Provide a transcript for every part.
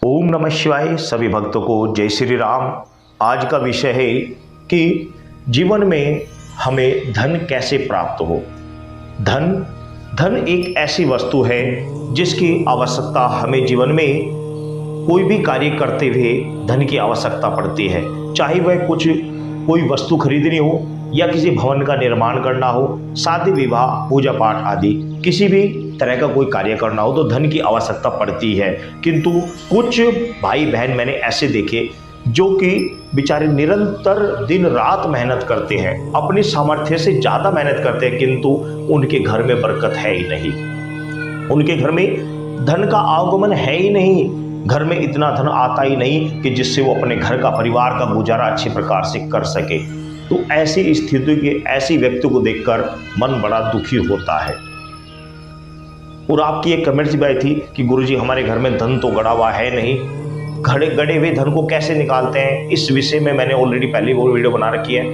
ओम नमः शिवाय। सभी भक्तों को जय श्री राम। आज का विषय है कि जीवन में हमें धन कैसे प्राप्त हो। धन एक ऐसी वस्तु है जिसकी आवश्यकता हमें जीवन में कोई भी कार्य करते हुए धन की आवश्यकता पड़ती है। चाहे वह कोई वस्तु खरीदनी हो या किसी भवन का निर्माण करना हो, शादी विवाह पूजा पाठ आदि किसी भी तरह का कोई कार्य करना हो तो धन की आवश्यकता पड़ती है। किंतु कुछ भाई बहन मैंने ऐसे देखे जो कि बेचारे निरंतर दिन रात मेहनत करते हैं, अपनी सामर्थ्य से ज़्यादा मेहनत करते हैं, किंतु उनके घर में बरकत है ही नहीं, उनके घर में धन का आगमन है ही नहीं, घर में इतना धन आता ही नहीं कि जिससे वो अपने घर का परिवार का गुजारा अच्छे प्रकार से कर सके। तो ऐसी स्थिति के ऐसी व्यक्ति को देखकर मन बड़ा दुखी होता है। और आपकी एक कमेंट्स भी आई थी कि गुरुजी हमारे घर में धन तो गड़ा हुआ है नहीं, गड़े हुए धन को कैसे निकालते हैं। इस विषय में मैंने ऑलरेडी पहले वो वीडियो बना रखी है।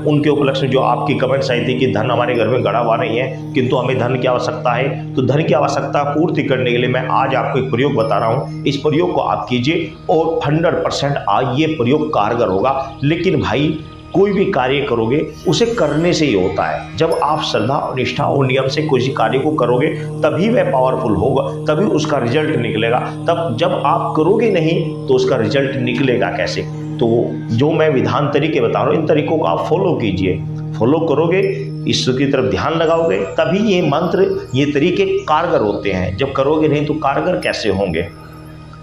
उनके उपलक्ष्य में जो आपकी कमेंट्स आई थी कि धन हमारे घर में गड़ा हुआ नहीं है किंतु हमें धन की आवश्यकता है, तो धन की आवश्यकता पूर्ति करने के लिए मैं आज आपको एक प्रयोग बता रहा हूँ। इस प्रयोग को आप कीजिए और 100% आज ये प्रयोग कारगर होगा। लेकिन भाई कोई भी कार्य करोगे उसे करने से ही होता है। जब आप श्रद्धा और निष्ठा और नियम से किसी कार्य को करोगे तभी वह पावरफुल होगा, तभी उसका रिजल्ट निकलेगा। तब जब आप करोगे नहीं तो उसका रिजल्ट निकलेगा कैसे। तो जो मैं विधान तरीके बता रहा हूँ इन तरीकों को आप फॉलो कीजिए। फॉलो करोगे, ईश्वर की तरफ ध्यान लगाओगे, तभी ये मंत्र ये तरीके कारगर होते हैं। जब करोगे नहीं तो कारगर कैसे होंगे।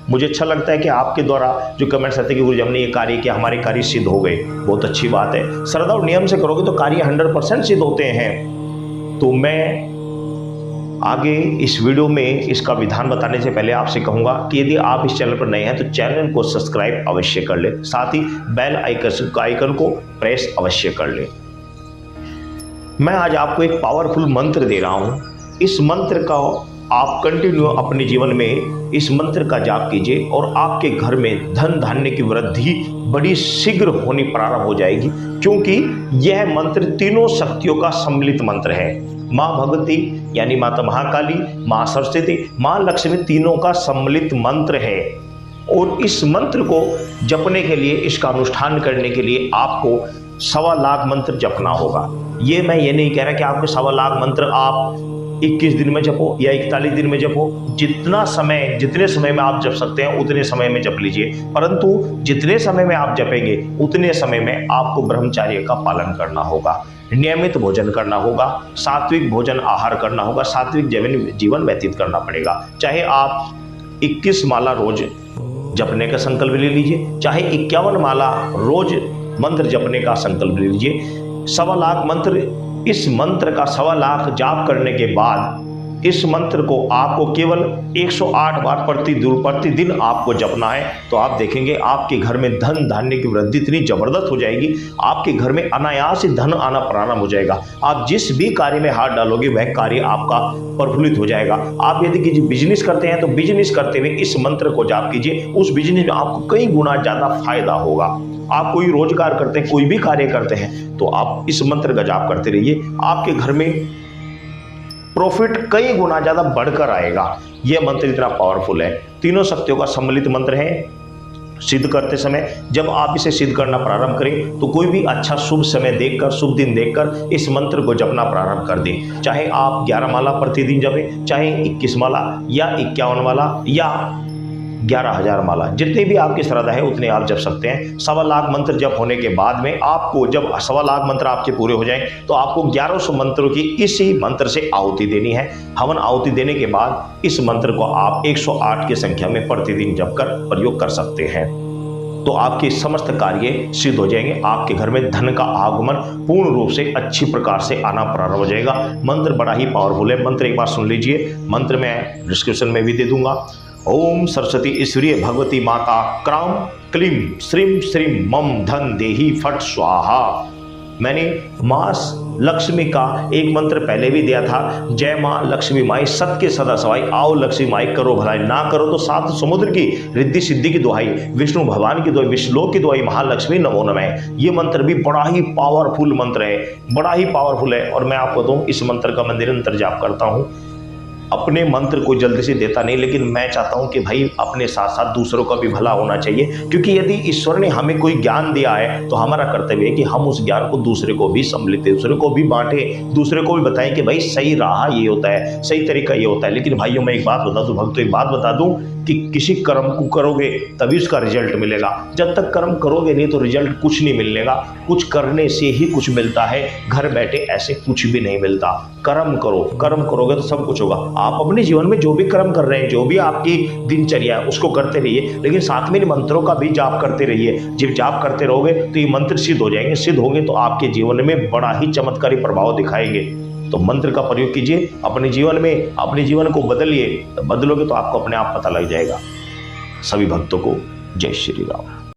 मुझे अच्छा लगता है कि आपके द्वारा जो कमेंट्स आते हैं कि गुरुजी हमने ये कार्य किया, हमारे कार्य सिद्ध हो गए, बहुत अच्छी बात है। श्रद्धा और नियम से करोगे तो कार्य 100% सिद्ध होते हैं। तो मैं आगे इस वीडियो में इसका विधान बताने से पहले आपसे कहूंगा कि यदि आप इस चैनल पर नए हैं तो चैनल को सब्सक्राइब अवश्य कर ले, साथ ही बेल आइकन को प्रेस अवश्य कर ले। मैं आज आपको एक पावरफुल मंत्र दे रहा हूं। इस मंत्र का आप कंटिन्यू अपने जीवन में इस मंत्र का जाप कीजिए और आपके घर में धन धान्य की वृद्धि बड़ी शीघ्र होनी प्रारंभ हो जाएगी, क्योंकि यह मंत्र तीनों शक्तियों का सम्मिलित मंत्र है। माँ भगवती यानी माता महाकाली, माँ सरस्वती, माँ लक्ष्मी तीनों का सम्मिलित मंत्र है। और इस मंत्र को जपने के लिए, इसका अनुष्ठान करने के लिए आपको 1.25 लाख मंत्र जपना होगा। ये मैं ये नहीं कह रहा कि आपको 1.25 लाख मंत्र आप 21 दिन में जपो या 41 दिन में जपो। जितने समय में आप जप सकते हैं उतने समय में जप लीजिए, परंतु जितने समय में आप जपेंगे उतने समय में आपको ब्रह्मचर्य का पालन करना होगा, नियमित भोजन करना होगा, सात्विक भोजन आहार करना होगा, सात्विक जीवन व्यतीत करना पड़ेगा। चाहे आप 21 माला रोज जपने का संकल्प ले लीजिए, चाहे 51 माला रोज मंत्र जपने का संकल्प ले लीजिए। 1.25 लाख मंत्र, इस मंत्र का 1.25 लाख जाप करने के बाद इस मंत्र को आपको केवल 108 बार प्रतिदिन आपको जपना है। तो आप देखेंगे आपके घर में धन धान्य की वृद्धि इतनी जबरदस्त हो जाएगी, आपके घर में अनायास ही धन आना प्रारंभ हो जाएगा। आप जिस भी कार्य में हाथ डालोगे वह कार्य आपका प्रफुल्लित हो जाएगा। आप यदि किसी बिजनेस करते हैं तो बिजनेस करते हुए इस मंत्र को जाप कीजिए, उस बिजनेस में आपको कई गुना ज्यादा फायदा होगा। आप कोई रोजगार करते हैं, कोई भी कार्य करते हैं तो आप इस मंत्र का जाप करते रहिए, आपके घर में प्रॉफिट कई गुना ज्यादा बढ़कर आएगा। यह मंत्र इतना पावरफुल है, तीनों शक्तियों का सम्मिलित मंत्र है। सिद्ध करते समय जब आप इसे सिद्ध करना प्रारंभ करें तो कोई भी अच्छा शुभ समय देखकर, शुभ दिन देखकर इस मंत्र को जपना प्रारंभ कर दें। चाहे आप 11 माला प्रतिदिन जपें, चाहे 21 माला या 51 माला या 11,000 माला, जितनी भी आपकी श्रद्धा है उतने आप जप सकते हैं। 1.25 लाख मंत्र जप होने के बाद में आपको जब 1.25 लाख मंत्र आपके पूरे हो जाएं तो आपको 1100 मंत्रों की इसी मंत्र से आहुति देनी है। हवन आहुति देने के बाद इस मंत्र को आप 108 की संख्या में प्रतिदिन जप कर प्रयोग कर सकते हैं। तो आपके समस्त कार्य सिद्ध हो जाएंगे। आपके घर में धन का आगमन पूर्ण रूप से अच्छी प्रकार से आना प्रारंभ हो जाएगा। मंत्र बड़ा ही पावरफुल है। मंत्र एक बार सुन लीजिए, मंत्र मैं डिस्क्रिप्शन में भी दे दूंगा। ओम सरस्वती ईश्वरीय भगवती माता क्राम क्लीम श्रीम श्रीम मम धन देही फट स्वाहा। मैंने माँ लक्ष्मी का एक मंत्र पहले भी दिया था। जय माँ लक्ष्मी माई सत के सदा सवाई, आओ लक्ष्मी माई करो भलाई, ना करो तो 7 समुद्र की रिद्धि सिद्धि की दुहाई, विष्णु भगवान की दुहाई, विष्णुलोक की दुहाई, महालक्ष्मी नमो नमः। ये मंत्र भी बड़ा ही पावरफुल मंत्र है, बड़ा ही पावरफुल है। और मैं आपको बताऊं इस मंत्र का मैं निरंतर जाप करता हूँ। अपने मंत्र को जल्दी से देता नहीं, लेकिन मैं चाहता हूं कि भाई अपने साथ साथ दूसरों का भी भला होना चाहिए, क्योंकि यदि ईश्वर ने हमें कोई ज्ञान दिया है तो हमारा कर्तव्य है कि हम उस ज्ञान को दूसरे को भी सम्मिलित, दूसरे को भी बांटे, दूसरे को भी बताएं कि भाई सही राह ये होता है, सही तरीका ये होता है। लेकिन भाइयों मैं एक बात बता दूं, भक्तों एक बात बता दूं कि किसी कर्म को करोगे तभी उसका रिजल्ट मिलेगा। जब तक कर्म करोगे नहीं तो रिजल्ट कुछ नहीं मिलेगा। कुछ करने से ही कुछ मिलता है, घर बैठे ऐसे कुछ भी नहीं मिलता। कर्म करो, कर्म करोगे तो सब कुछ होगा। आप अपने जीवन में जो भी कर्म कर रहे हैं, जो भी आपकी दिनचर्या है उसको करते रहिए, लेकिन साथ में इन मंत्रों का भी जाप करते रहिए। जब जाप करते रहोगे तो ये मंत्र सिद्ध हो जाएंगे, सिद्ध होंगे तो आपके जीवन में बड़ा ही चमत्कारी प्रभाव दिखाएंगे। तो मंत्र का प्रयोग कीजिए अपने जीवन में, अपने जीवन को बदलिए। बदलोगे तो आपको अपने आप पता लग जाएगा। सभी भक्तों को जय श्री राम।